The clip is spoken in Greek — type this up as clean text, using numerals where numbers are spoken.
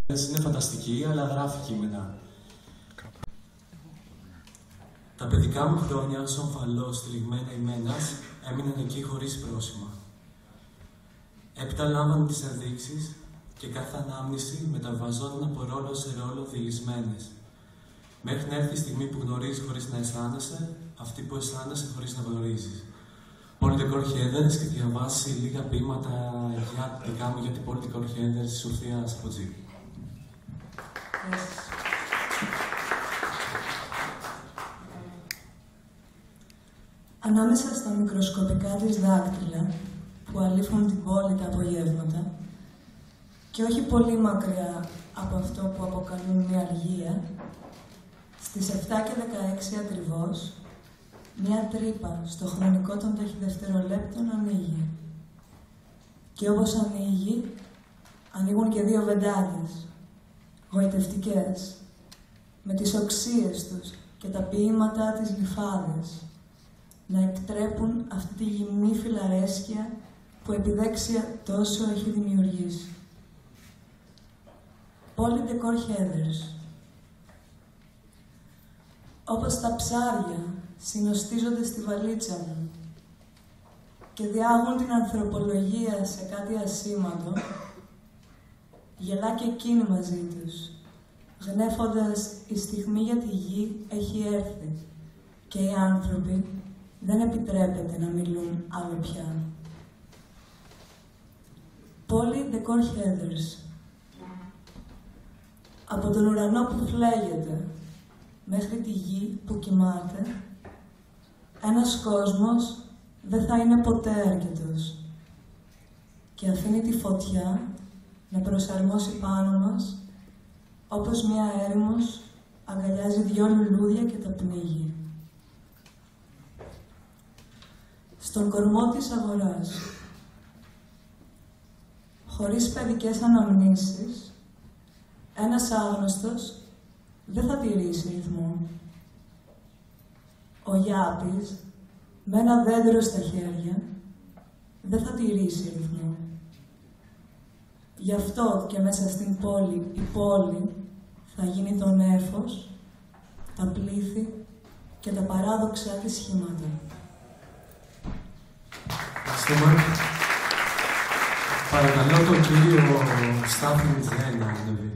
Είναι φανταστική, αλλά γράφει κείμενα. Τα παιδικά μου χρόνια ως ομφαλός τυλιγμένα ημένας έμειναν εκεί χωρίς πρόσημα. Έπειτα λάμβανε τις ενδείξεις και κάθε ανάμνηση μεταβαζόταν από ρόλο σε ρόλο διεισμένες. Μέχρι να έρθει η στιγμή που γνωρίζεις χωρίς να αισθάνεσαι, αυτή που αισθάνεσαι χωρίς να γνωρίζεις. Πολιτικόρ Χέδερς και διαβάσει λίγα ποίηματα δικά μου για την Πολιτικόρ Χέδερς της Σοφίας Χωτζή. Ανάμεσα στα μικροσκοπικά της δάκτυλα που αλήφουν την πόλη τα απογεύματα και όχι πολύ μακριά από αυτό που αποκαλούν μια αργία, στις 7 και 16 ακριβώς, μια τρύπα στο χρονικό των ταχυδευτερολέπτων ανοίγει. Και όπως ανοίγει, ανοίγουν και δύο βεντάδες, γοητευτικές, με τις οξείες τους και τα ποίηματά της λιφάδες, να εκτρέπουν αυτή τη γυμνή φιλαρέσκεια που επιδέξια τόσο έχει δημιουργήσει. Πολιτικόρ Χέδερς. Όπως τα ψάρια συνοστίζονται στη βαλίτσα μου και διάγουν την ανθρωπολογία σε κάτι ασήμαντο, γελά και εκείνη μαζί τους, γνέφοντας η στιγμή για τη γη έχει έρθει και οι άνθρωποι δεν επιτρέπεται να μιλούν άλλο πια. Πολιτικόρ Χέδερς. Από τον ουρανό που φλέγεται μέχρι τη γη που κοιμάται, ένας κόσμος δεν θα είναι ποτέ αρκετός και αφήνει τη φωτιά να προσαρμόσει πάνω μας όπως μια έρημος αγκαλιάζει δυο λουλούδια και τα πνίγει. Στον κορμό της αγοράς, χωρίς παιδικές αναμνήσεις, ένας άγνωστος δεν θα τηρήσει ρυθμό. Ο Γιάπης, με ένα δέντρο στα χέρια, δεν θα τηρήσει ρυθμό. Γι' αυτό και μέσα στην πόλη, η πόλη θα γίνει το νέφος, τα πλήθη και τα παράδοξα της σχήματα. Παρακαλώ τον κύριο Στάθη Μιτζένα να ανεβεί.